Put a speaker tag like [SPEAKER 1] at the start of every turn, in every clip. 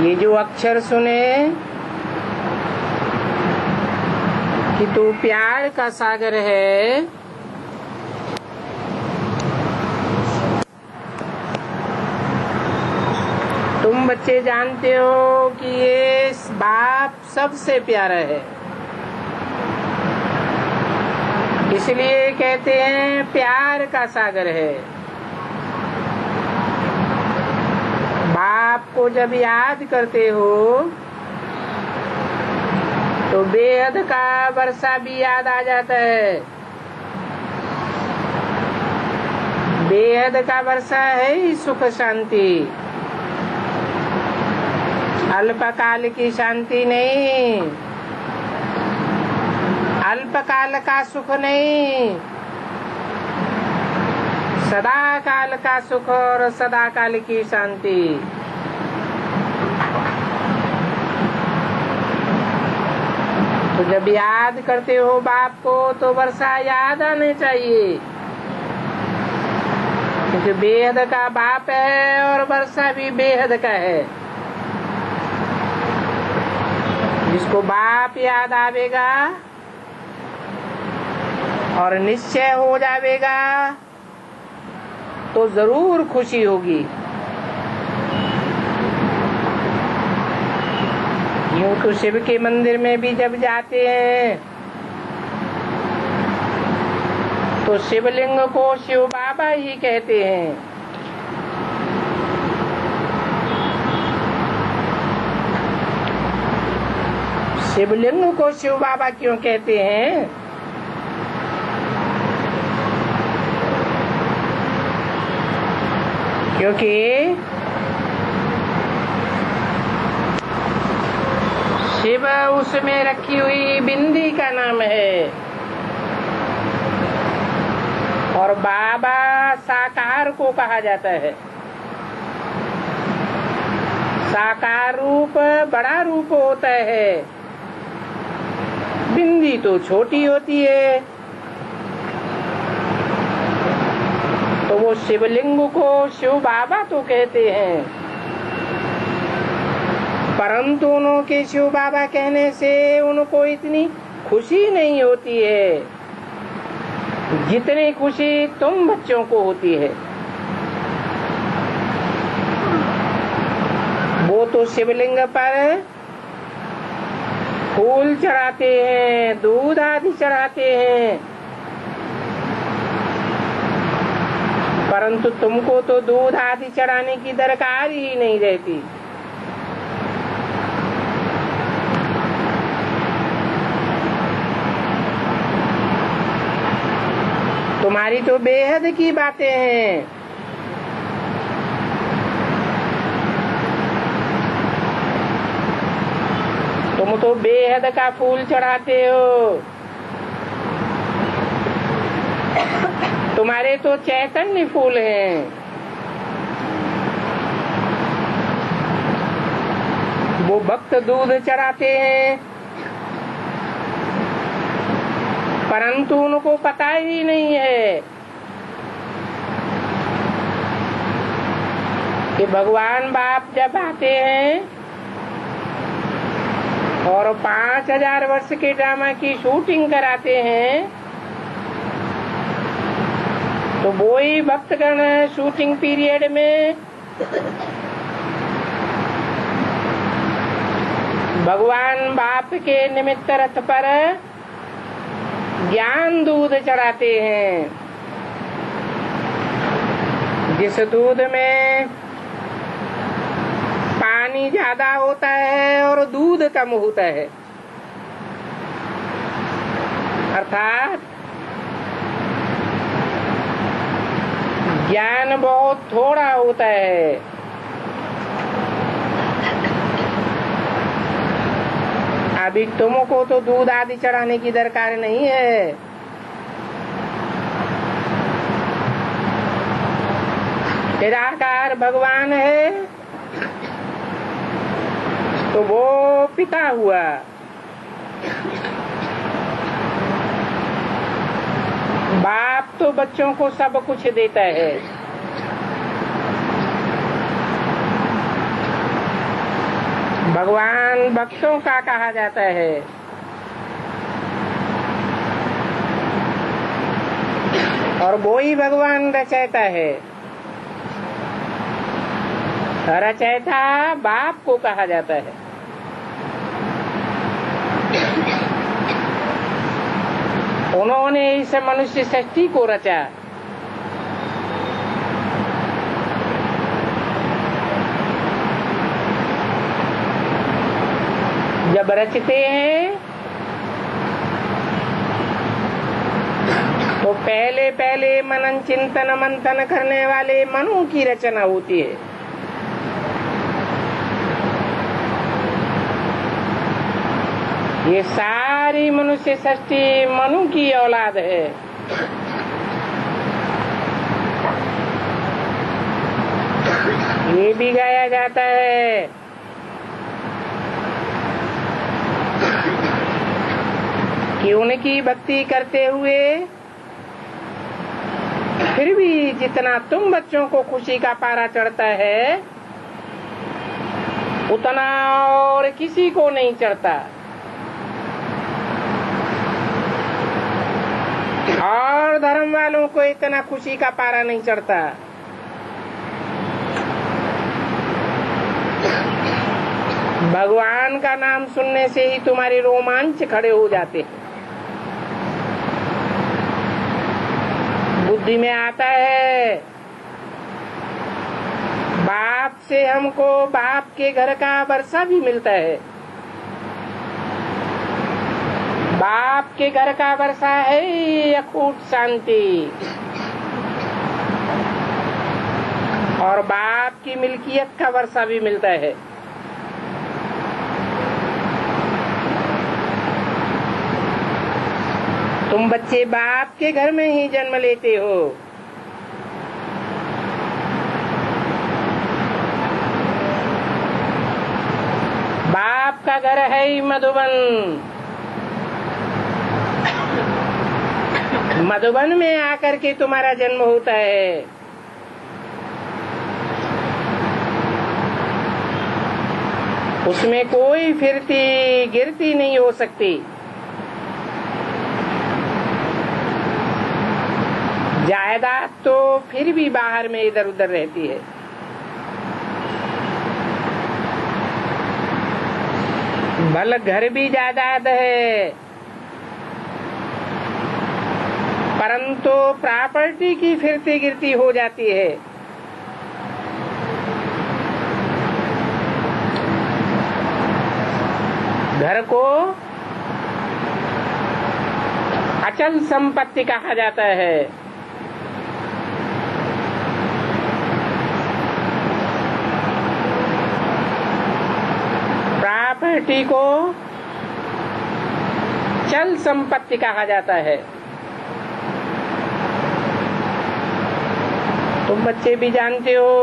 [SPEAKER 1] ये जो अक्षर सुने कि तू प्यार का सागर है, तुम बच्चे जानते हो कि ये बाप सबसे प्यारा है, इसलिए कहते हैं प्यार का सागर है। बाप को जब याद करते हो तो बेहद का वर्षा भी याद आ जाता है। बेहद का वर्षा है ही सुख शांति, अल्पकाल की शांति नहीं, अल्पकाल का सुख नहीं, सदा काल का सुख और सदा काल की शांति। तो जब याद करते हो बाप को तो वर्षा याद आने चाहिए, क्योंकि बेहद का बाप है और वर्षा भी बेहद का है। जिसको बाप याद आवेगा और निश्चय हो जाएगा तो जरूर खुशी होगी। यूं तो शिव के मंदिर में भी जब जाते हैं तो शिवलिंग को शिव बाबा ही कहते हैं। शिवलिंग को शिव बाबा क्यों कहते हैं? क्योंकि शिव उसमें रखी हुई बिंदी का नाम है और बाबा साकार को कहा जाता है। साकार रूप बड़ा रूप होता है, बिंदी तो छोटी होती है। तो वो शिवलिंग को शिव बाबा तो कहते हैं, परंतु उनके शिव बाबा कहने से उनको इतनी खुशी नहीं होती है जितनी खुशी तुम बच्चों को होती है। वो तो शिवलिंग पर फूल चढ़ाते हैं, दूध आदि चढ़ाते हैं, परंतु तुमको तो दूध आदि चढ़ाने की दरकार ही नहीं रहती। तुम्हारी तो बेहद की बातें हैं। तुम तो बेहद का फूल चढ़ाते हो। तुम्हारे तो चैतन्य फूल हैं। वो भक्त दूध चढ़ाते हैं, परंतु उनको पता ही नहीं है कि भगवान बाप जब आते हैं और 5000 वर्ष के ड्रामा की शूटिंग कराते हैं तो वो ही भक्तगण शूटिंग पीरियड में भगवान बाप के निमित्त रथ पर ज्ञान दूध चढ़ाते हैं, जिस दूध में पानी ज्यादा होता है और दूध कम होता है, अर्थात ज्ञान बहुत थोड़ा होता है। अभी तुमको तो दूध आदि चढ़ाने की दरकार नहीं है। निराकार भगवान है तो वो पिता हुआ। बाप तो बच्चों को सब कुछ देता है, भगवान भक्तों का कहा जाता है। और वो ही भगवान रचयिता है। रचयिता बाप को कहा जाता है। उन्होंने इस मनुष्य सृष्टि को रचा। जब रचते हैं तो पहले पहले मनन चिंतन मंथन करने वाले मनु की रचना होती है। ये सारी मनुष्य सृष्टि मनु की औलाद है। ये भी गाया जाता है कि उनकी भक्ति करते हुए फिर भी जितना तुम बच्चों को खुशी का पारा चढ़ता है उतना और किसी को नहीं चढ़ता। और धर्म वालों को इतना खुशी का पारा नहीं चढ़ता। भगवान का नाम सुनने से ही तुम्हारे रोमांच खड़े हो जाते हैं। बुद्धि में आता है बाप से हमको बाप के घर का वर्षा भी मिलता है। बाप के घर का वर्षा है अखूट शांति। और बाप की मिल्कियत का वर्षा भी मिलता है। तुम बच्चे बाप के घर में ही जन्म लेते हो। बाप का घर है मधुबन। मधुबन में आकर के तुम्हारा जन्म होता है। उसमें कोई फिरती गिरती नहीं हो सकती। जायदाद तो फिर भी बाहर में इधर उधर रहती है। भले घर भी जायदाद है परंतु प्रॉपर्टी की फिरती गिरती हो जाती है। घर को अचल संपत्ति कहा जाता है। प्रॉपर्टी को चल संपत्ति कहा जाता है। तुम बच्चे भी जानते हो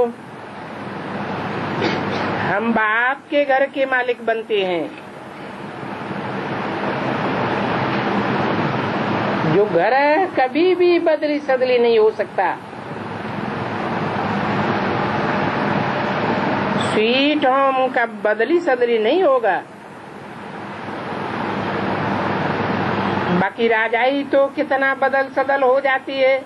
[SPEAKER 1] हम बाप के घर के मालिक बनते हैं। जो घर है कभी भी बदली सदली नहीं हो सकता। स्वीट होम का बदली सदली नहीं होगा। बाकी राजाई तो कितना बदल सदल हो जाती है।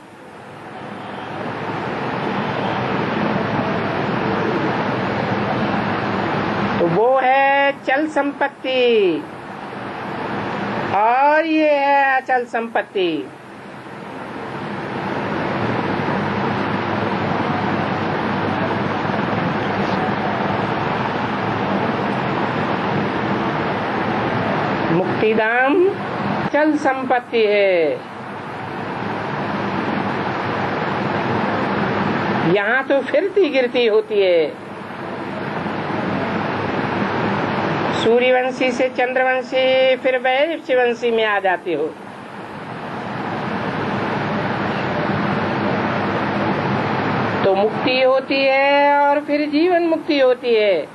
[SPEAKER 1] तो वो है चल संपत्ति और ये है अचल संपत्ति। मुक्तिधाम चल संपत्ति है। यहाँ तो फिरती गिरती होती है। सूर्यवंशी से चंद्रवंशी फिर वैश्यवंशी में आ जाते हो। तो मुक्ति होती है और फिर जीवन मुक्ति होती है।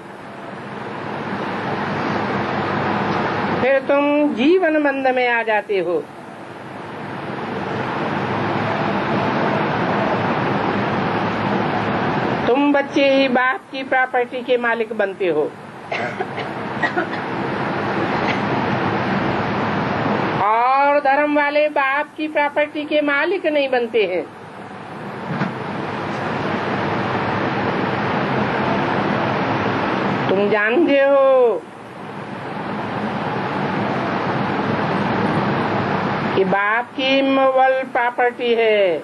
[SPEAKER 1] फिर तुम जीवन बंध में आ जाते हो। तुम बच्चे ही बाप की प्रॉपर्टी के मालिक बनते हो। और धर्म वाले बाप की प्रॉपर्टी के मालिक नहीं बनते हैं। तुम जानते हो कि बाप की इमूवेबल प्रॉपर्टी है,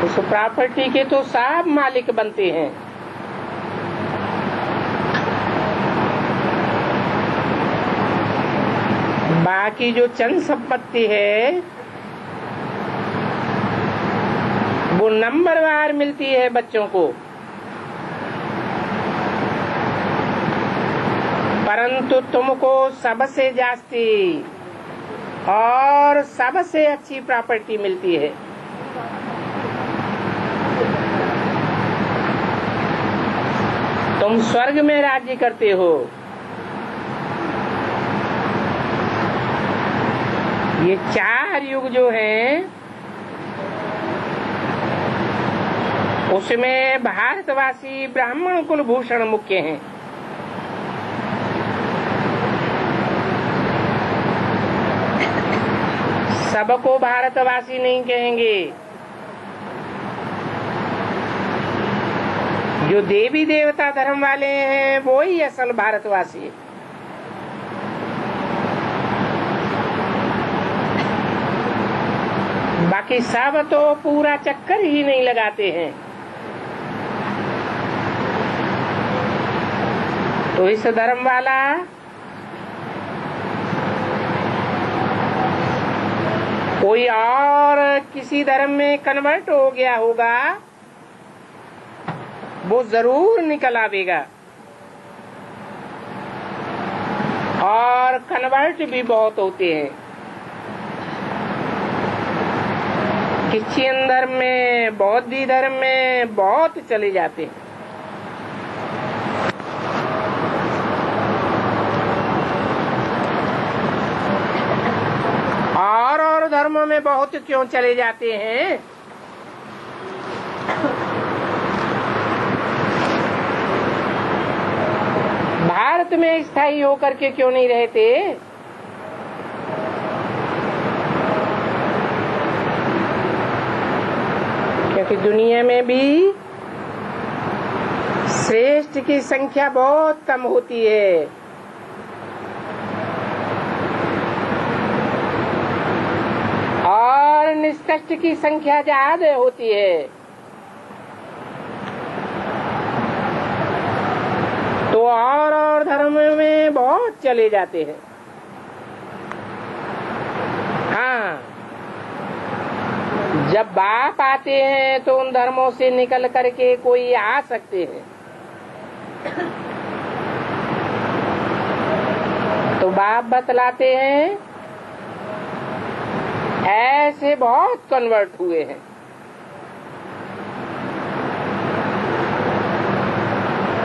[SPEAKER 1] उस प्रॉपर्टी के तो सब मालिक बनते हैं। बाकी जो चंद संपत्ति है वो नंबरवार मिलती है बच्चों को, परंतु तुमको सबसे जास्ती और सबसे अच्छी प्रॉपर्टी मिलती है। तुम स्वर्ग में राज्य करते हो। ये 4 युग जो हैं उसमें भारतवासी ब्राह्मण कुलभूषण मुख्य हैं। सबको भारतवासी नहीं कहेंगे। जो देवी देवता धर्म वाले हैं वो ही असल भारतवासी है। बाकी सब तो पूरा चक्कर ही नहीं लगाते हैं। तो इस धर्म वाला कोई और किसी धर्म में कन्वर्ट हो गया होगा, वो जरूर निकल आवेगा। और कन्वर्ट भी बहुत होते हैं। क्रिश्चियन धर्म में, बौद्ध धर्म में बहुत चले जाते हैं। और धर्मों में बहुत क्यों चले जाते हैं? भारत में स्थायी होकर के क्यों नहीं रहते? क्योंकि दुनिया में भी श्रेष्ठ की संख्या बहुत कम होती है। और निष्कष्ट की संख्या ज्यादा होती है। तो और धर्म में बहुत चले जाते हैं। हाँ, जब बाप आते हैं तो उन धर्मों से निकल करके कोई आ सकते हैं। तो बाप बतलाते हैं ऐसे बहुत कन्वर्ट हुए हैं।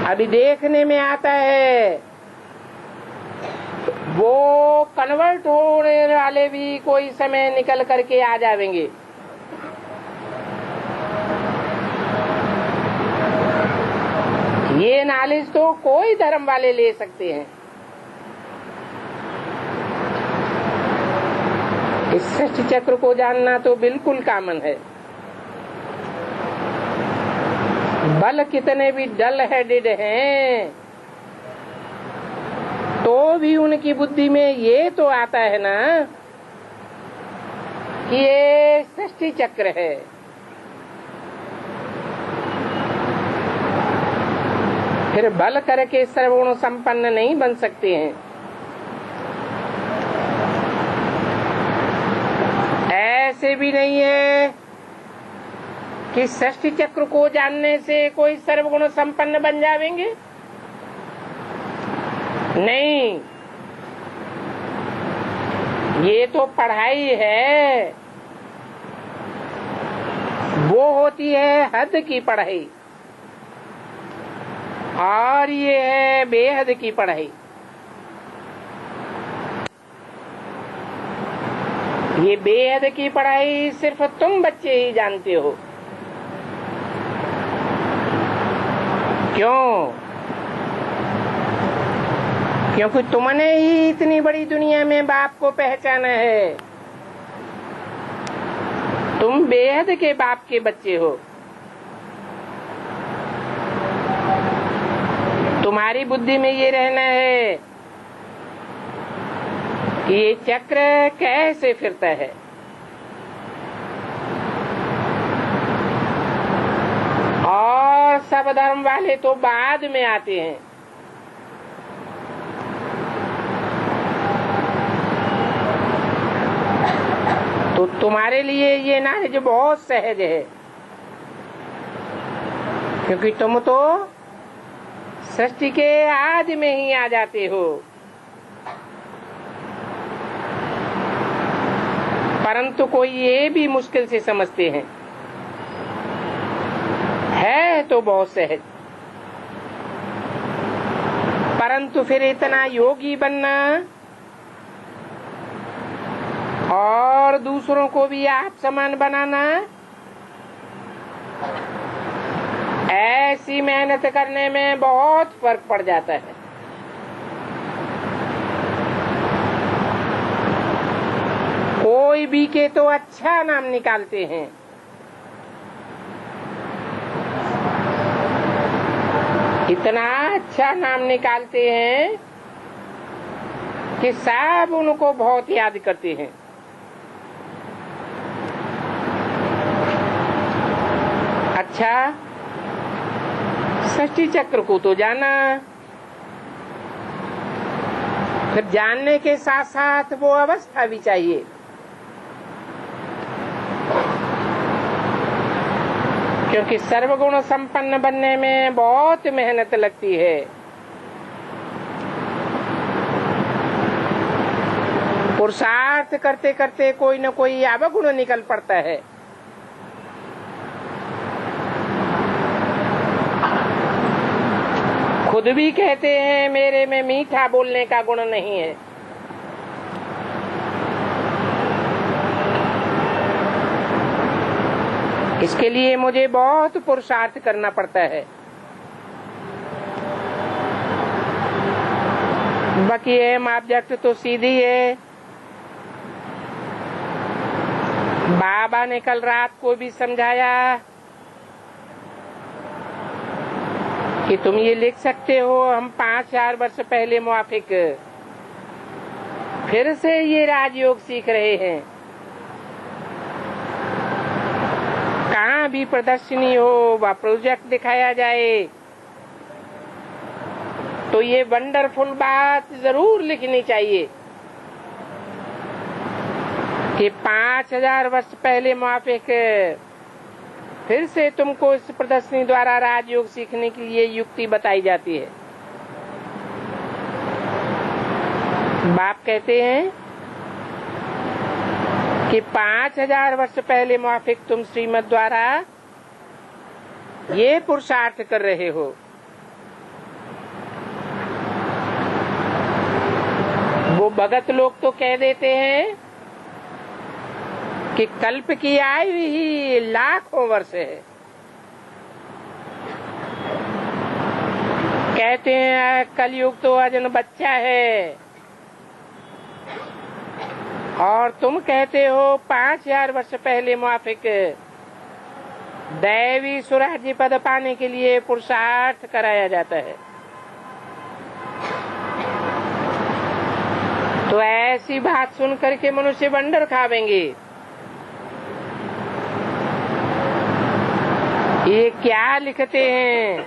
[SPEAKER 1] अभी देखने में आता है वो कन्वर्ट होने वाले भी कोई समय निकल करके आ जाएंगे। ये नॉलेज तो कोई धर्म वाले ले सकते हैं। इस सृष्टि चक्र को जानना तो बिल्कुल कॉमन है। बल कितने भी डल हेडेड हैं तो भी उनकी बुद्धि में ये तो आता है ना कि ये सृष्टि चक्र है। फिर बल करके सर्वगुण संपन्न नहीं बन सकते हैं। ऐसे भी नहीं है कि सृष्टि चक्र को जानने से कोई सर्वगुण संपन्न बन जाएंगे। नहीं, ये तो पढ़ाई है, वो होती है हद की पढ़ाई, और ये है बेहद की पढ़ाई। ये बेहद की पढ़ाई सिर्फ तुम बच्चे ही जानते हो। क्यों? क्योंकि तुमने ही इतनी बड़ी दुनिया में बाप को पहचाना है। तुम बेहद के बाप के बच्चे हो। तुम्हारी बुद्धि में ये रहना है कि ये चक्र कैसे फिरता है। और सब धर्म वाले तो बाद में आते हैं। तो तुम्हारे लिए ये नॉलेज बहुत सहज है, क्योंकि तुम तो सृष्टि के आदि में ही आ जाते हो। परंतु कोई ये भी मुश्किल से समझते हैं। है तो बहुत सहज, परंतु फिर इतना योगी बनना और दूसरों को भी आप समान बनाना, ऐसी मेहनत करने में बहुत फर्क पड़ जाता है। कोई भी के तो अच्छा नाम निकालते हैं, इतना अच्छा नाम निकालते हैं कि सब उनको बहुत याद करते हैं। अच्छा, सृष्टि चक्र को तो जाना, फिर जानने के साथ साथ वो अवस्था भी चाहिए। क्योंकि सर्वगुण संपन्न बनने में बहुत मेहनत लगती है। पुरुषार्थ करते करते कोई न कोई अवगुण निकल पड़ता है। खुद भी कहते हैं मेरे में मीठा बोलने का गुण नहीं है। इसके लिए मुझे बहुत पुरुषार्थ करना पड़ता है। बाकी एम ऑब्जेक्ट तो सीधी है। बाबा ने कल रात को भी समझाया कि तुम ये लिख सकते हो, हम 5000 वर्ष पहले मुआफिक फिर से ये राजयोग सीख रहे हैं। कहाँ भी प्रदर्शनी हो व प्रोजेक्ट दिखाया जाए तो ये वंडरफुल बात जरूर लिखनी चाहिए कि 5000 वर्ष पहले मुआफिक फिर से तुमको इस प्रदर्शनी द्वारा राजयोग सीखने के लिए युक्ति बताई जाती है। बाप कहते हैं कि 5000 वर्ष पहले मुआफिक तुम श्रीमत द्वारा ये पुरुषार्थ कर रहे हो। वो भगत लोग तो कह देते हैं कि कल्प की आयु ही लाखों वर्ष है। कहते हैं कलयुग तो अजन बच्चा है, और तुम कहते हो 5000 वर्ष पहले मुआफिक दैवी स्वराज्य पद पाने के लिए पुरुषार्थ कराया जाता है। तो ऐसी बात सुन करके मनुष्य वंडर खावेंगे, ये क्या लिखते हैं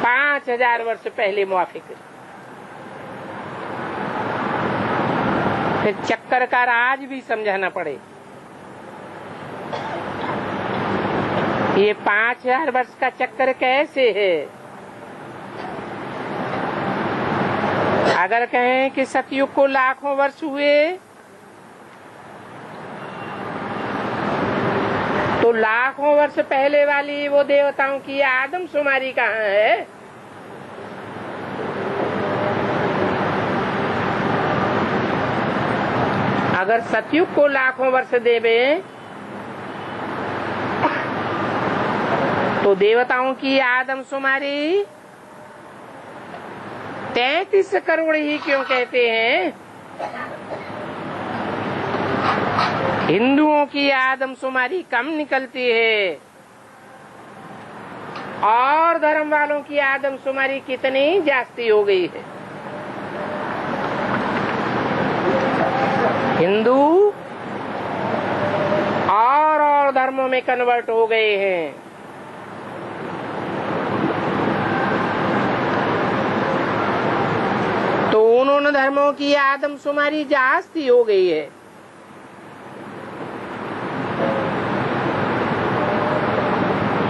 [SPEAKER 1] 5000 वर्ष पहले मुआफिक। फिर चक्कर का राज भी समझाना पड़े। ये 5000 वर्ष का चक्कर कैसे है। अगर कहें कि सतयुग को लाखों वर्ष हुए तो लाखों वर्ष पहले वाली वो देवताओं की आदमशुमारी कहाँ है। अगर सतयुग को लाखों वर्ष देवे तो देवताओं की आदमशुमारी 33 करोड़ ही क्यों कहते हैं? हिंदुओं की आदमशुमारी कम निकलती है और धर्म वालों की आदमशुमारी कितनी जास्ती हो गई है। हिंदू और धर्मों में कन्वर्ट हो गए हैं। तो उन्होंने धर्मों की आदमशुमारी जास्ती हो गई है।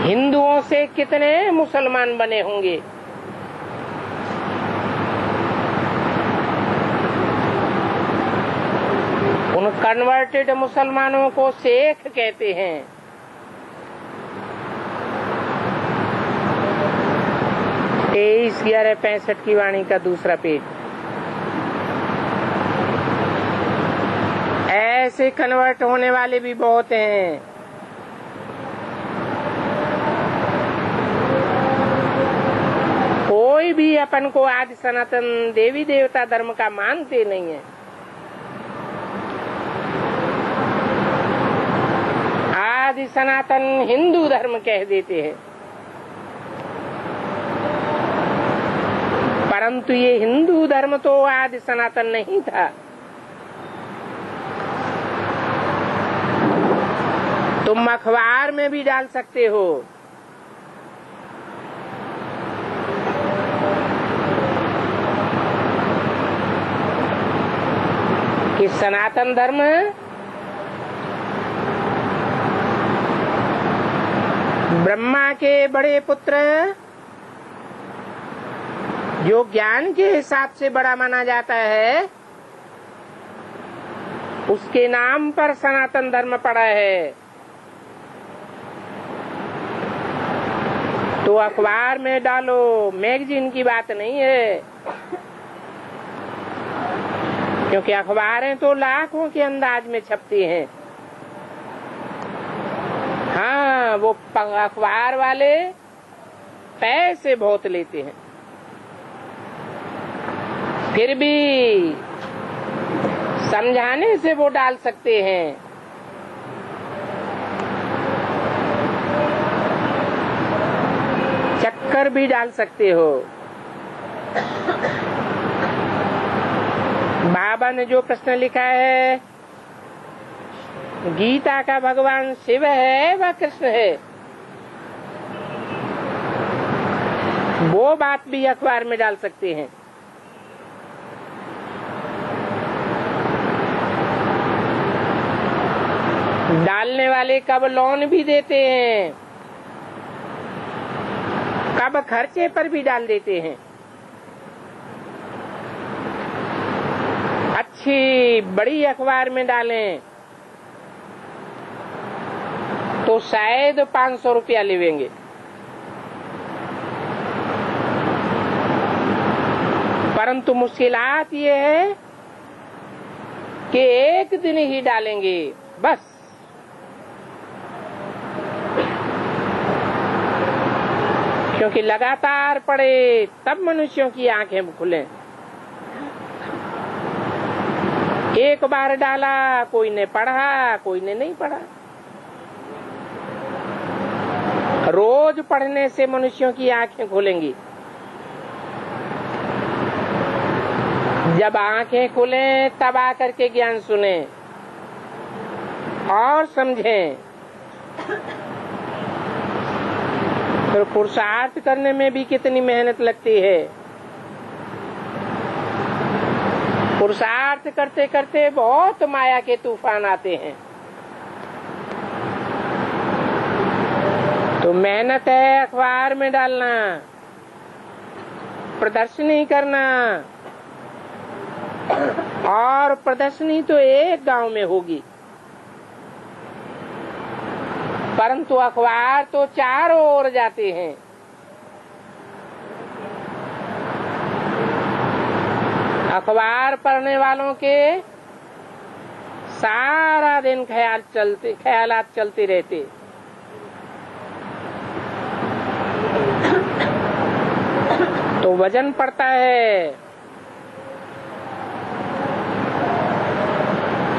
[SPEAKER 1] हिंदुओं से कितने मुसलमान बने होंगे? उन कन्वर्टेड मुसलमानों को शेख कहते हैं। तेईस 11/65 की वाणी का दूसरा पेज। ऐसे कन्वर्ट होने वाले भी बहुत हैं। कोई भी अपन को आदि सनातन देवी देवता धर्म का मानते नहीं है। आदि सनातन हिंदू धर्म कह देते हैं, परंतु ये हिंदू धर्म तो आदि सनातन नहीं था। तुम अखबार में भी डाल सकते हो। कि सनातन धर्म ब्रह्मा के बड़े पुत्र जो ज्ञान के हिसाब से बड़ा माना जाता है, उसके नाम पर सनातन धर्म पड़ा है। तो अखबार में डालो, मैगजीन की बात नहीं है, क्योंकि अखबारें तो लाखों के अंदाज में छपती हैं। हाँ, वो अखबार वाले पैसे बहुत लेते हैं, फिर भी समझाने से वो डाल सकते हैं। चक्कर भी डाल सकते हो। बाबा ने जो प्रश्न लिखा है, गीता का भगवान शिव है व कृष्ण है, वो बात भी अखबार में डाल सकते हैं। डालने वाले कब लोन भी देते हैं, कब खर्चे पर भी डाल देते हैं। अच्छी बड़ी अखबार में डालें तो शायद 500 रुपया लेंगे, परंतु मुश्किलात ये है कि एक दिन ही डालेंगे बस। क्योंकि लगातार पढ़े तब मनुष्यों की आंखें खुले। एक बार डाला, कोई ने पढ़ा, कोई ने नहीं पढ़ा। रोज पढ़ने से मनुष्यों की आंखें खुलेंगी। जब आंखें खुले तब आकर के ज्ञान सुने और समझें। फिर पुरुषार्थ करने में भी कितनी मेहनत लगती है। पुरुषार्थ करते करते बहुत माया के तूफान आते हैं। तो मेहनत है अखबार में डालना, प्रदर्शनी करना, और प्रदर्शनी तो एक गांव में होगी, परंतु अखबार तो चारों ओर जाते हैं। अखबार पढ़ने वालों के सारा दिन ख्यालात चलते रहते। तो वजन पड़ता है।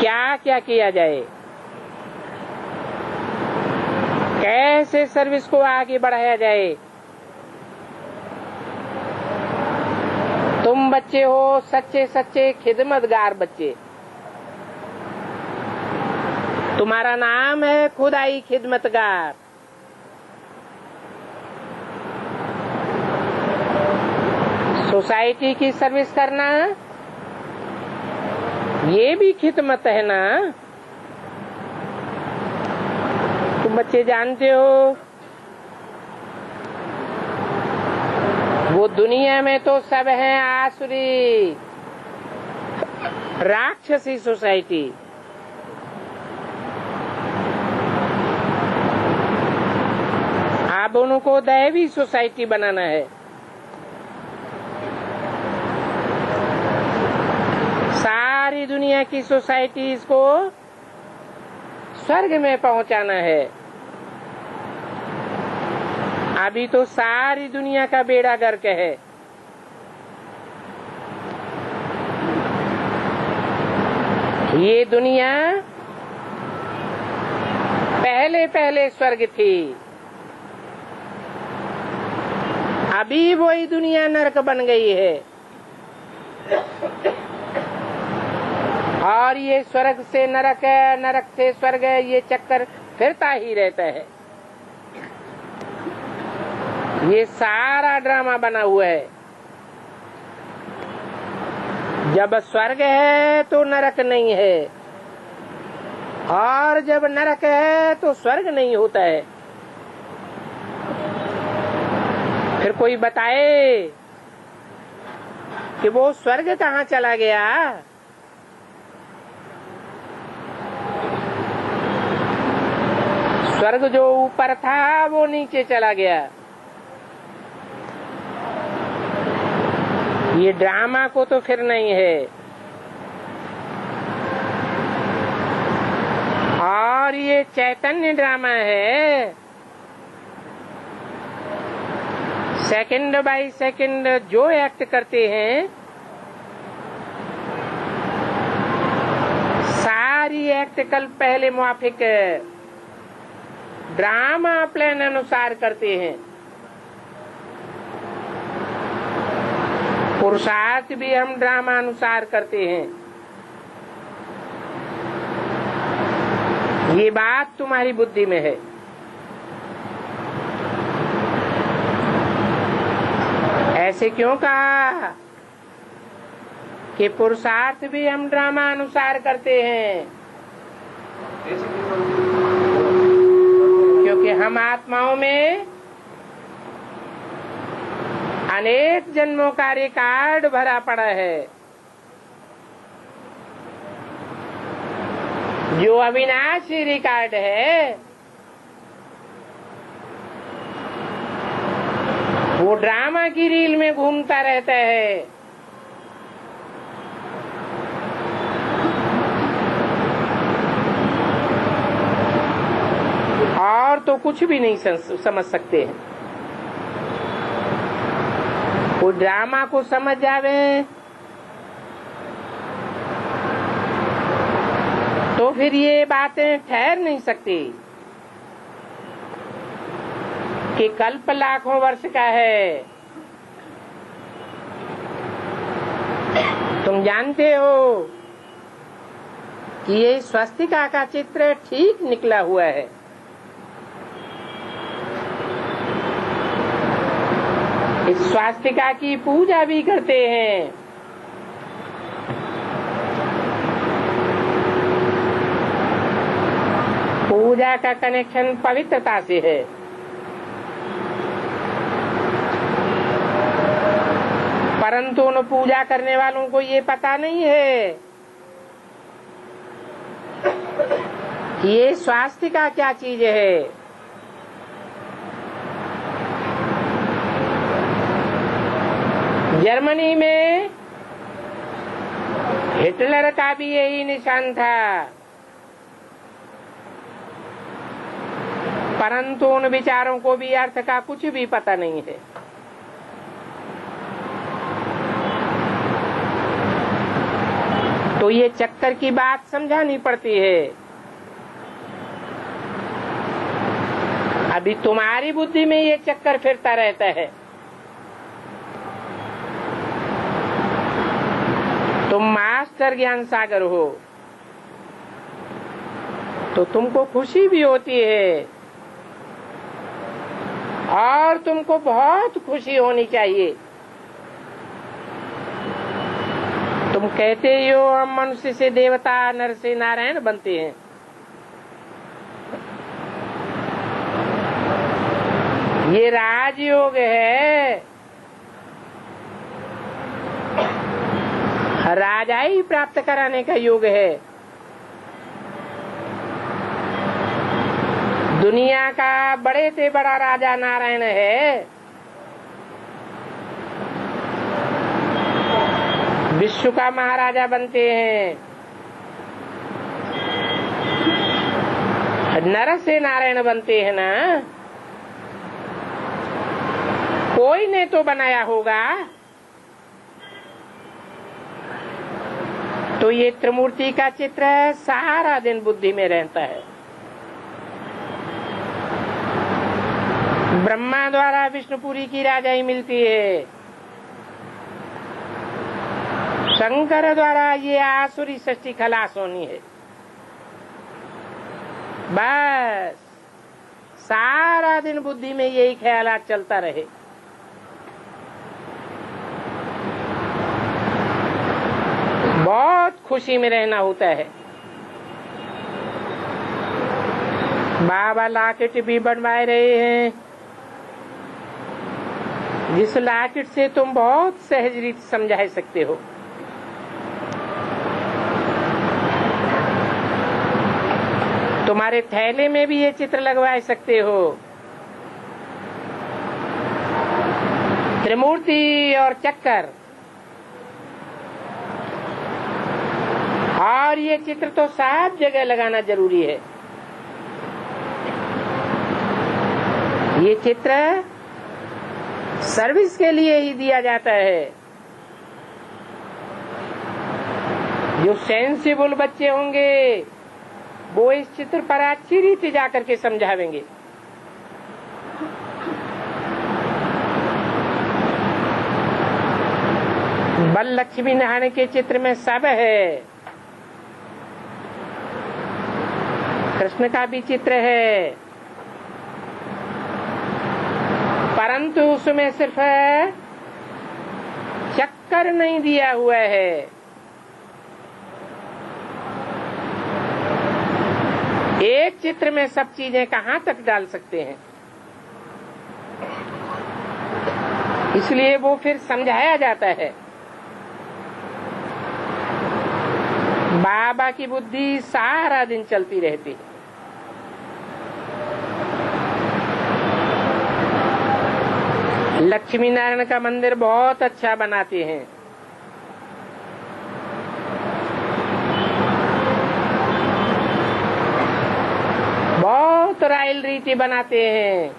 [SPEAKER 1] क्या क्या किया जाए, कैसे सर्विस को आगे बढ़ाया जाए। तुम बच्चे हो सच्चे सच्चे खिदमतगार बच्चे। तुम्हारा नाम है खुदाई खिदमतगार। सोसाइटी की सर्विस करना ये भी खिदमत है ना। तुम बच्चे जानते हो वो दुनिया में तो सब हैं आसुरी राक्षसी सोसाइटी। अब उनको दैवी सोसाइटी बनाना है। सारी दुनिया की सोसाइटीज को स्वर्ग में पहुंचाना है। अभी तो सारी दुनिया का बेड़ा गर्क है। ये दुनिया पहले पहले स्वर्ग थी, अभी वही दुनिया नरक बन गई है। और ये स्वर्ग से नरक है, नरक से स्वर्ग है, ये चक्कर फिरता ही रहता है। ये सारा ड्रामा बना हुआ है। जब स्वर्ग है तो नरक नहीं है, और जब नरक है तो स्वर्ग नहीं होता है। फिर कोई बताए कि वो स्वर्ग कहाँ चला गया। स्वर्ग जो ऊपर था वो नीचे चला गया। ये ड्रामा को तो फिर नहीं है। और ये चैतन्य ड्रामा है। सेकंड बाय सेकंड जो एक्ट करते हैं, सारी एक्ट कल पहले मुआफिक ड्रामा प्लान अनुसार करते हैं। पुरुषार्थ भी हम ड्रामा अनुसार करते हैं। ये बात तुम्हारी बुद्धि में है। ऐसे क्यों कहा कि पुरुषार्थ भी हम ड्रामा अनुसार करते हैं? क्योंकि हम आत्माओं में अनेक जन्मों का रिकॉर्ड भरा पड़ा है, जो अविनाशी रिकॉर्ड है। वो ड्रामा की रील में घूमता रहता है। और तो कुछ भी नहीं समझ सकते हैं। वो ड्रामा को समझ जावे तो फिर ये बातें ठहर नहीं सकती कि कल्प लाखों वर्ष का है। तुम जानते हो कि ये स्वस्तिका का चित्र ठीक निकला हुआ है। इस स्वास्तिका की पूजा भी करते हैं। पूजा का कनेक्शन पवित्रता से है। परंतु उन पूजा करने वालों को ये पता नहीं है कि ये स्वास्तिका क्या चीज है। जर्मनी में हिटलर का भी यही निशान था, परंतु उन विचारों को भी अर्थ का कुछ भी पता नहीं है। तो ये चक्कर की बात समझानी पड़ती है। अभी तुम्हारी बुद्धि में ये चक्कर फिरता रहता है। तुम मास्टर ज्ञान सागर हो तो तुमको खुशी भी होती है और तुमको बहुत खुशी होनी चाहिए। तुम कहते हो हम मनुष्य से देवता, नर से नारायण बनते हैं। ये राजयोग है, राजाई प्राप्त कराने का योग है। दुनिया का बड़े से बड़ा राजा नारायण है। विश्व का महाराजा बनते हैं। नर से नारायण बनते हैं ना, कोई ने तो बनाया होगा। तो ये त्रिमूर्ति का चित्र सारा दिन बुद्धि में रहता है। ब्रह्मा द्वारा विष्णुपुरी की राजाई मिलती है, शंकर द्वारा ये आसुरी सृष्टि खलास होनी है। बस सारा दिन बुद्धि में यही ख्यालात चलता रहे। बहुत खुशी में रहना होता है। बाबा लॉकेट भी बनवाए रहे हैं, जिस लॉकेट से तुम बहुत सहज रीत समझा सकते हो। तुम्हारे थैले में भी ये चित्र लगवा सकते हो। त्रिमूर्ति और चक्कर, और ये चित्र तो सब जगह लगाना जरूरी है। ये चित्र सर्विस के लिए ही दिया जाता है। जो सेंसिबल बच्चे होंगे वो इस चित्र पर अच्छी रीति जाकर के समझावेंगे। बल लक्ष्मी नारायण के चित्र में सब है, कृष्ण का भी चित्र है, परंतु उसमें सिर्फ चक्कर नहीं दिया हुआ है। एक चित्र में सब चीजें कहाँ तक डाल सकते हैं, इसलिए वो फिर समझाया जाता है। बाबा की बुद्धि सारा दिन चलती रहती है। लक्ष्मी नारायण का मंदिर बहुत अच्छा बनाते हैं। बहुत रायल रीति बनाते हैं।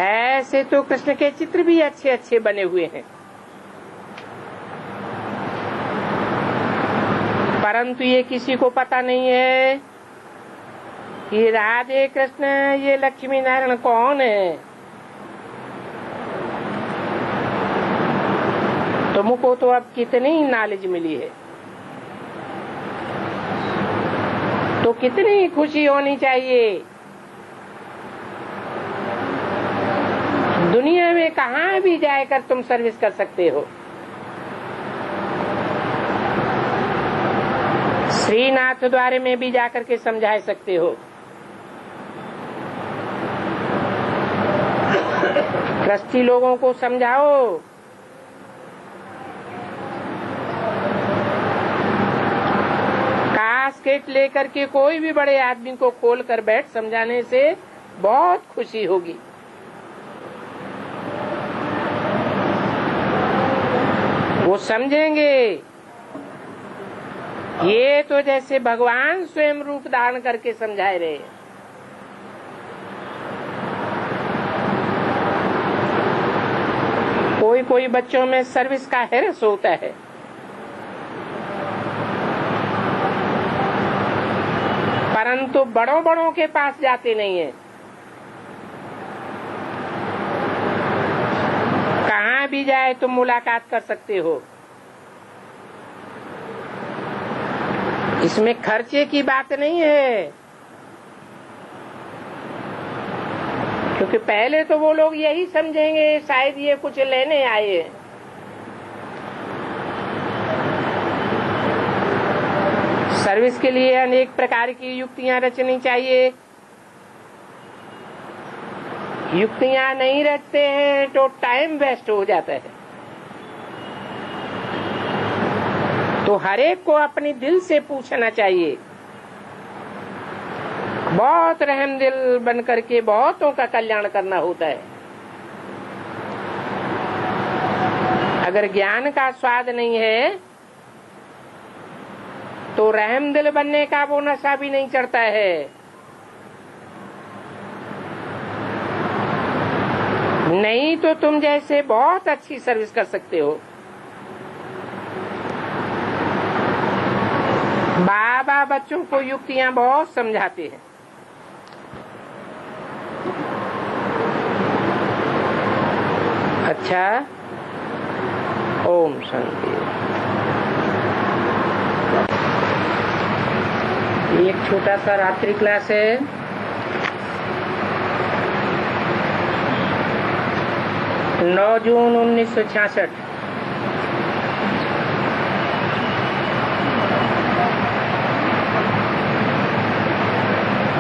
[SPEAKER 1] ऐसे तो कृष्ण के चित्र भी अच्छे अच्छे बने हुए हैं, परंतु ये किसी को पता नहीं है कि राधे कृष्ण ये लक्ष्मी नारायण कौन है। तुमको तो अब कितनी नॉलेज मिली है, तो कितनी खुशी होनी चाहिए। दुनिया में कहाँ भी जाकर तुम सर्विस कर सकते हो। श्रीनाथ द्वारे में भी जाकर के समझा सकते हो। ट्रस्टी लोगों को समझाओ। कास्केट लेकर के कोई भी बड़े आदमी को खोल कर बैठ समझाने से बहुत खुशी होगी। वो समझेंगे ये तो जैसे भगवान स्वयं रूप धारण करके समझाए रहे। कोई कोई बच्चों में सर्विस का हिरस होता है, परंतु बड़ों बड़ों के पास जाते नहीं है। कहाँ भी जाए तुम मुलाकात कर सकते हो। इसमें खर्चे की बात नहीं है, क्योंकि पहले तो वो लोग यही समझेंगे शायद ये कुछ लेने आए हैं। सर्विस के लिए अनेक प्रकार की युक्तियां रचनी चाहिए। युक्तियां नहीं रचते हैं तो टाइम वेस्ट हो जाता है। तो हर एक को अपने दिल से पूछना चाहिए। बहुत रहमदिल बन करके बहुतों का कल्याण करना होता है। अगर ज्ञान का स्वाद नहीं है तो रहमदिल बनने का वो नशा भी नहीं चढ़ता है। नहीं तो तुम जैसे बहुत अच्छी सर्विस कर सकते हो। बाबा बच्चों को युक्तियां बहुत समझाते हैं। अच्छा, ओम शांति। एक छोटा सा रात्रि क्लास है। नौ जून 1966।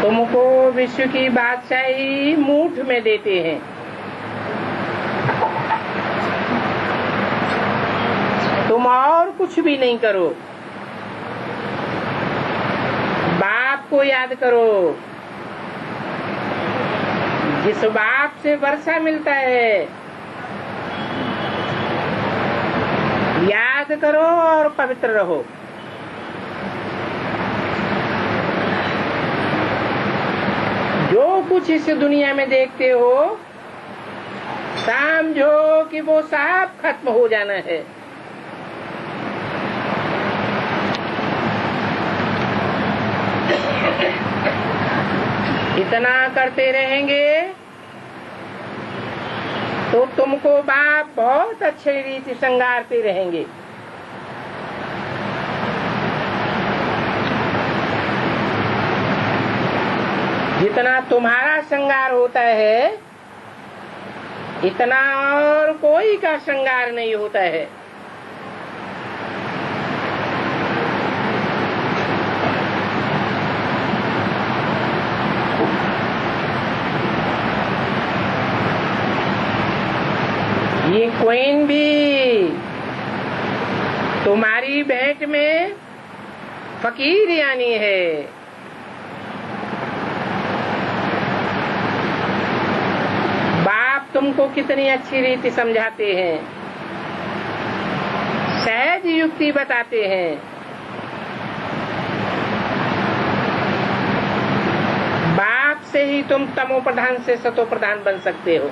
[SPEAKER 1] तुमको विश्व की बादशाही मूठ में देते हैं। तुम और कुछ भी नहीं करो, बाप को याद करो। जिस बाप से वर्षा मिलता है याद करो और पवित्र रहो। जो कुछ इस दुनिया में देखते हो समझो कि वो सब खत्म हो जाना है। इतना करते रहेंगे तो तुमको बाप बहुत अच्छे रीति संगारते रहेंगे। जितना तुम्हारा श्रृंगार होता है इतना और कोई का श्रृंगार नहीं होता है। ये क्वीन भी तुम्हारी भेंट में फकीर यानी है। बाप तुमको कितनी अच्छी रीति समझाते हैं, सहज युक्ति बताते हैं। बाप से ही तुम तमो प्रधान से सतो प्रधान बन सकते हो।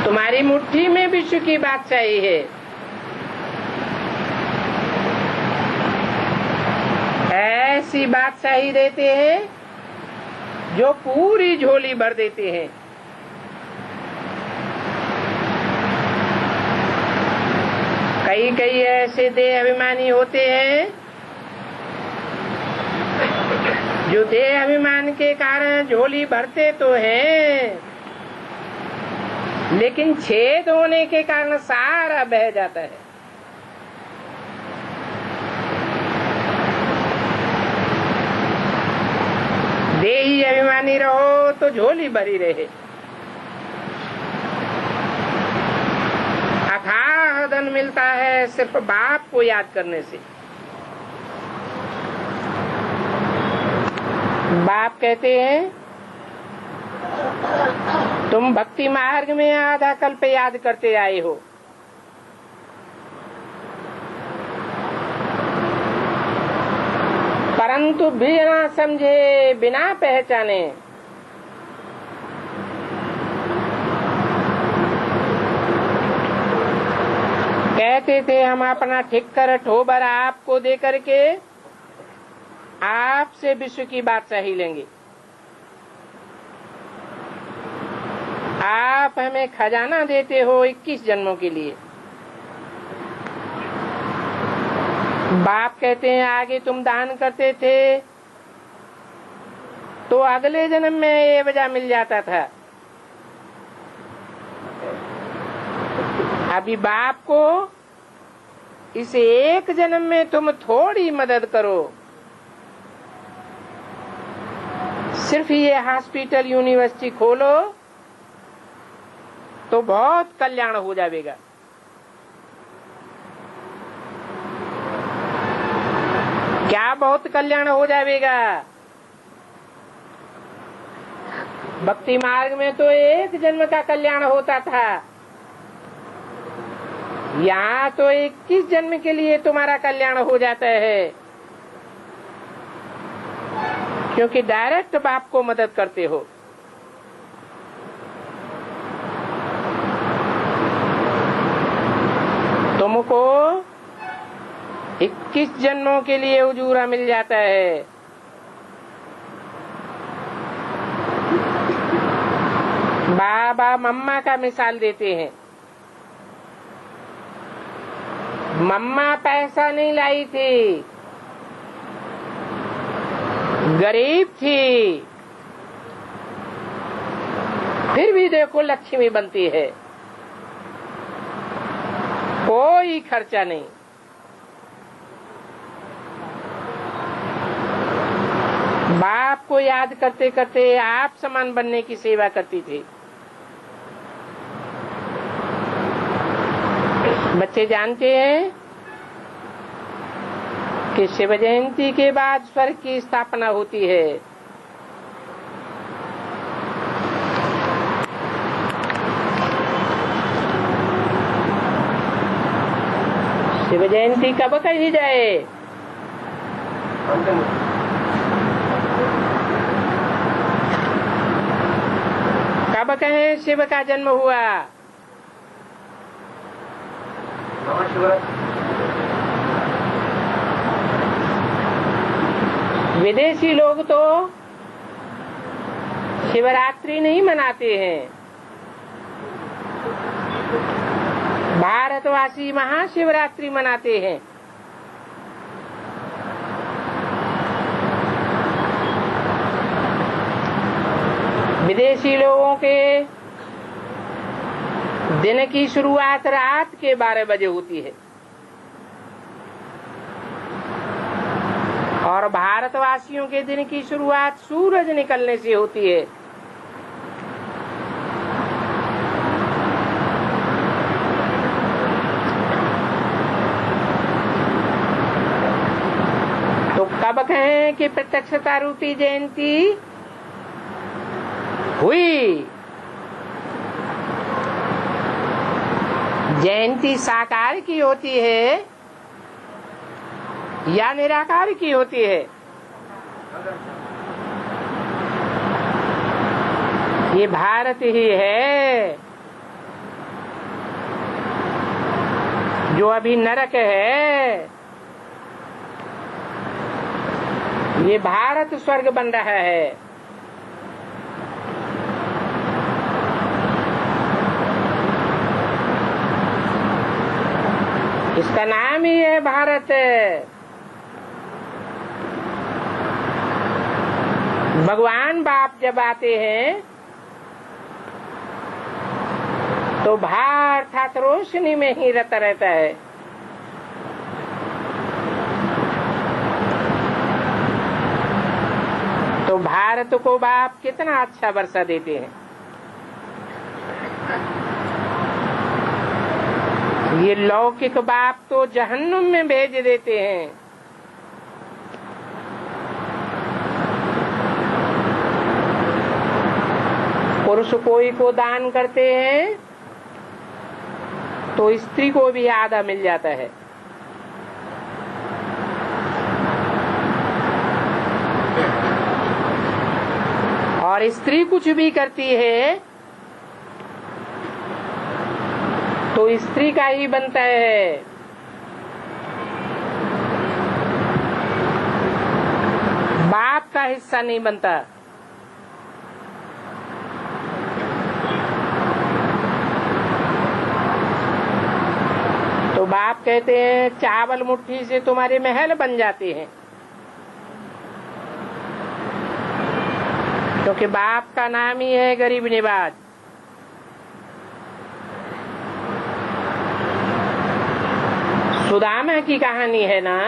[SPEAKER 1] तुम्हारी मुट्ठी में विश्व की बादशाही है। ऐसी बादशाही देते हैं जो पूरी झोली भर देते हैं। कई कई ऐसे देह अभिमानी होते हैं जो देह अभिमान के कारण झोली भरते तो हैं लेकिन छेद होने के कारण सारा बह जाता है। देही अभिमानी रहो तो झोली भरी रहे। अथाह धन मिलता है सिर्फ बाप को याद करने से। बाप कहते हैं तुम भक्ति मार्ग में आधा कल्प याद करते आए हो, परंतु बिना समझे बिना पहचाने कहते थे हम अपना ठिक्कर ठोबर आपको दे करके आपसे विश्व की बात सही लेंगे। आप हमें खजाना देते हो 21 जन्मों के लिए। बाप कहते हैं आगे तुम दान करते थे तो अगले जन्म में ये वजह मिल जाता था। अभी बाप को इस एक जन्म में तुम थोड़ी मदद करो, सिर्फ ये हॉस्पिटल यूनिवर्सिटी खोलो तो बहुत कल्याण हो जाएगा। क्या बहुत कल्याण हो जाएगा? भक्ति मार्ग में तो एक जन्म का कल्याण होता था, यहाँ तो 21 जन्म के लिए तुम्हारा कल्याण हो जाता है, क्योंकि डायरेक्ट बाप को मदद करते हो। तुमको 21 जन्मों के लिए उजूरा मिल जाता है। बाबा मम्मा का मिसाल देते हैं। मम्मा पैसा नहीं लाई थी, गरीब थी, फिर भी देखो लक्ष्मी बनती है, कोई खर्चा नहीं। बाप को याद करते करते आप समान बनने की सेवा करती थी। बच्चे जानते हैं कि शिव जयंती के बाद स्वर्ग की स्थापना होती है। शिव जयंती कब कही जाए? कब कहें शिव का जन्म हुआ? विदेशी लोग तो शिवरात्रि नहीं मनाते हैं, भारतवासी महाशिवरात्रि मनाते हैं। विदेशी लोगों के दिन की शुरुआत रात के 12 बजे होती है और भारतवासियों के दिन की शुरुआत सूरज निकलने से होती है। तो कब कहें कि प्रत्यक्षता रूपी जयंती हुई? जयंती साकार की होती है या निराकार की होती है? ये भारत ही है जो अभी नरक है, ये भारत स्वर्ग बन रहा है। इसका नाम ही है भारत। भगवान बाप जब आते हैं तो भार अर्थात रोशनी में ही रता रहता है। तो भारत को बाप कितना अच्छा वर्षा देते हैं। ये लौकिक बाप तो जहन्नुम में भेज देते हैं। पुरुष कोई को दान करते हैं तो स्त्री को भी आधा मिल जाता है। और स्त्री कुछ भी करती है तो तो स्त्री का ही बनता है। बाप का हिस्सा नहीं बनता। तो बाप कहते हैं चावल मुट्ठी से तुम्हारे महल बन जाते हैं, क्योंकि बाप का नाम ही है गरीब निवाज। सुदामा की कहानी है ना,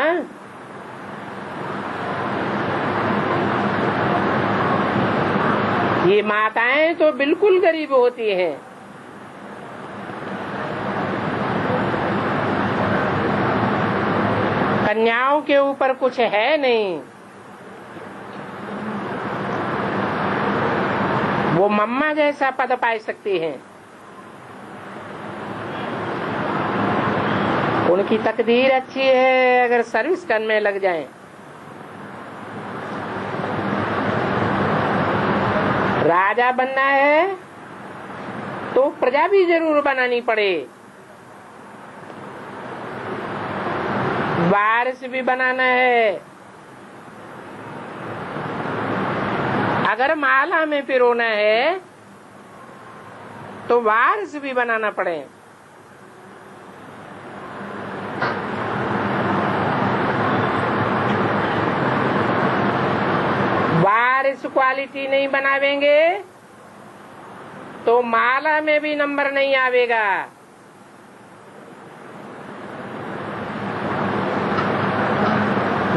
[SPEAKER 1] ये माताएं तो बिल्कुल गरीब होती हैं। कन्याओं के ऊपर कुछ है नहीं, वो मम्मा जैसा पद पा सकती हैं। उनकी तकदीर अच्छी है अगर सर्विस करने लग जाएं। राजा बनना है तो प्रजा भी जरूर बनानी पड़े, वारिस भी बनाना है। अगर माला में पिरोना है तो वारिस भी बनाना पड़े। वारिस क्वालिटी नहीं बनावेंगे तो माला में भी नंबर नहीं आवेगा।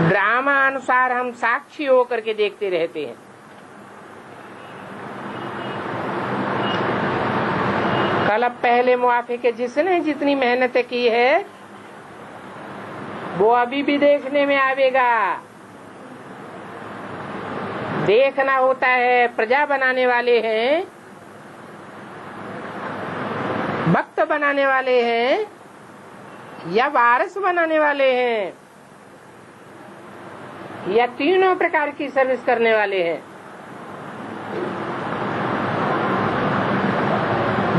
[SPEAKER 1] ड्रामा अनुसार हम साक्षी होकर के देखते रहते हैं। कल पहले मुआफे के जिसने जितनी मेहनत की है वो अभी भी देखने में आवेगा। देखना होता है प्रजा बनाने वाले हैं, भक्त बनाने वाले हैं या वारिस बनाने वाले हैं या तीनों प्रकार की सर्विस करने वाले हैं।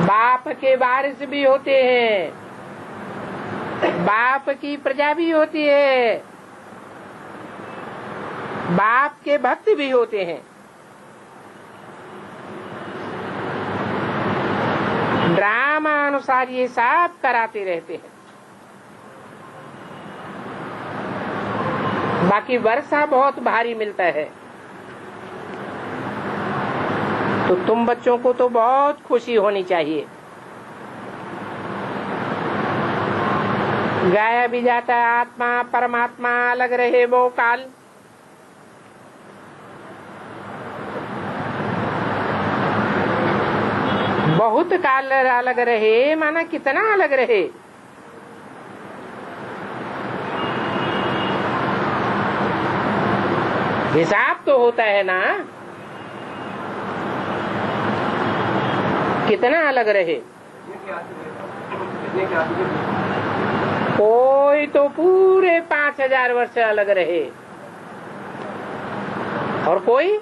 [SPEAKER 1] बाप के वारिस भी होते हैं, बाप की प्रजा भी होती है, बाप के भक्त भी होते हैं। ड्रामा अनुसार ये सब कराते रहते हैं। बाकी वर्षा बहुत भारी मिलता है। तो तुम बच्चों को तो बहुत खुशी होनी चाहिए। गाया भी जाता है आत्मा परमात्मा अलग रहे वो काल। बहुत काल अलग रहे माना कितना अलग रहे। हिसाब तो होता है ना, कितना अलग रहे। कोई तो पूरे 5000 वर्ष अलग रहे और कोई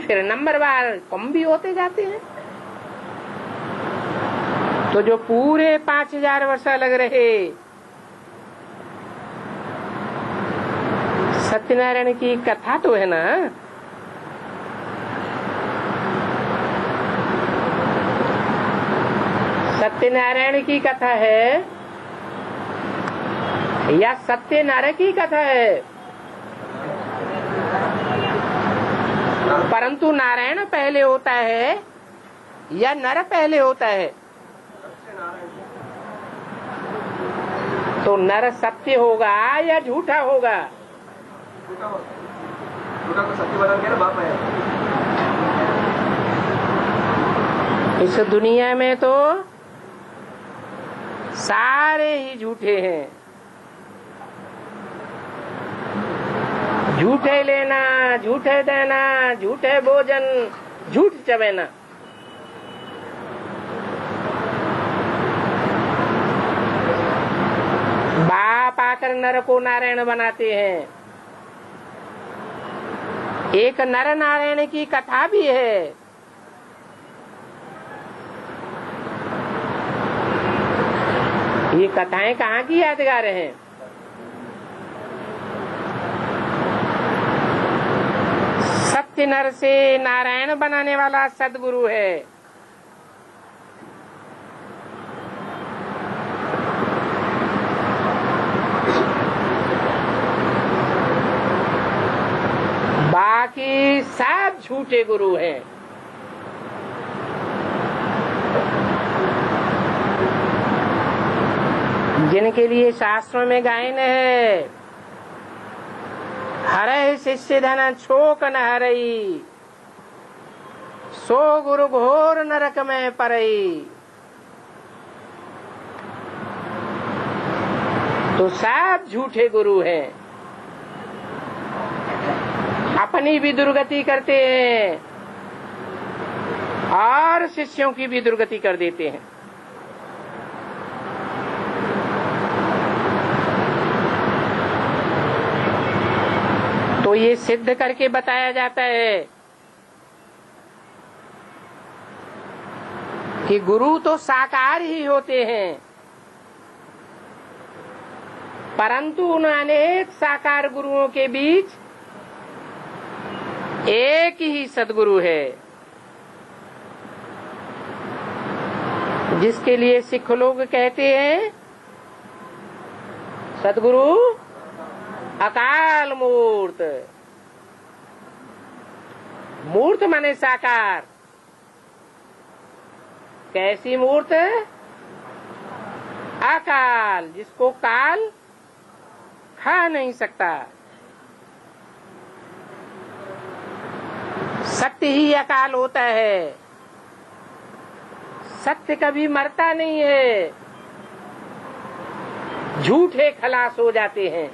[SPEAKER 1] फिर नंबरवार कम भी होते जाते हैं। तो जो पूरे 5000 वर्ष अलग रहे, सत्यनारायण की कथा तो है ना। सत्यनारायण की कथा है या सत्यनारायण की कथा है? परंतु नारायण पहले होता है या नर पहले होता है? तो नर सत्य होगा या झूठा होगा?
[SPEAKER 2] झूठा को सत्य बदल के बाप है।
[SPEAKER 1] इस दुनिया में तो सारे ही झूठे हैं। झूठे लेना, झूठे देना, झूठे भोजन, झूठ चबेना। बाप आकर नर को नारायण बनाते हैं। एक नर नारायण की कथा भी है। ये कथाएं कहाँ की यादगार हैं? सत्य नर से नारायण बनाने वाला सदगुरु है। बाकी सब झूठे गुरु हैं। जिनके लिए शास्त्रों में गायन है, हरहि शिष्य धन छोक न हरई, सो गुरु घोर नरक में परई। तो सब झूठे गुरु हैं, अपनी भी दुर्गति करते हैं और शिष्यों की भी दुर्गति कर देते हैं। तो ये सिद्ध करके बताया जाता है कि गुरु तो साकार ही होते हैं, परंतु उन अनेक साकार गुरुओं के बीच एक ही सदगुरु है, जिसके लिए सिख लोग कहते हैं सदगुरु अकाल मूर्त। मूर्त माने साकार। कैसी मूर्त? अकाल, जिसको काल खा नहीं सकता। सत्य ही अकाल होता है। सत्य कभी मरता नहीं है, झूठे खलास हो जाते हैं।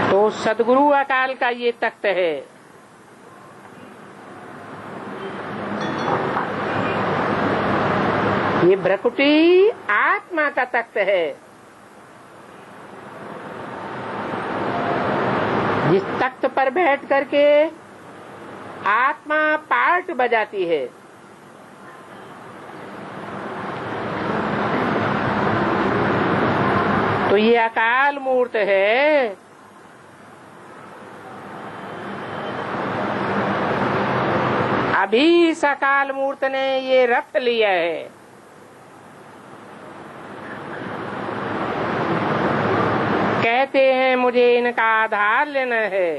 [SPEAKER 1] तो सदगुरु अकाल का ये तख्त है। ये भ्रकुटी आत्मा का तख्त है। जिस तख्त पर बैठ करके आत्मा पार्ट बजाती है, तो ये अकाल मूर्त है। अभी इस अकाल मूर्त ने ये रथ लिया है। कहते हैं मुझे इनका आधार लेना है।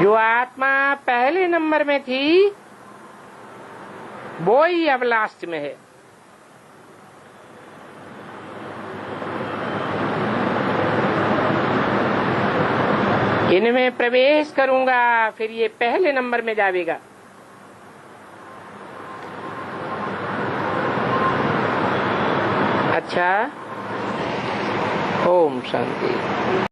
[SPEAKER 1] जो आत्मा पहले नंबर में थी वो ही अब लास्ट में है। इनमें प्रवेश करूंगा, फिर ये पहले नंबर में जाएगा। अच्छा, ओम शांति।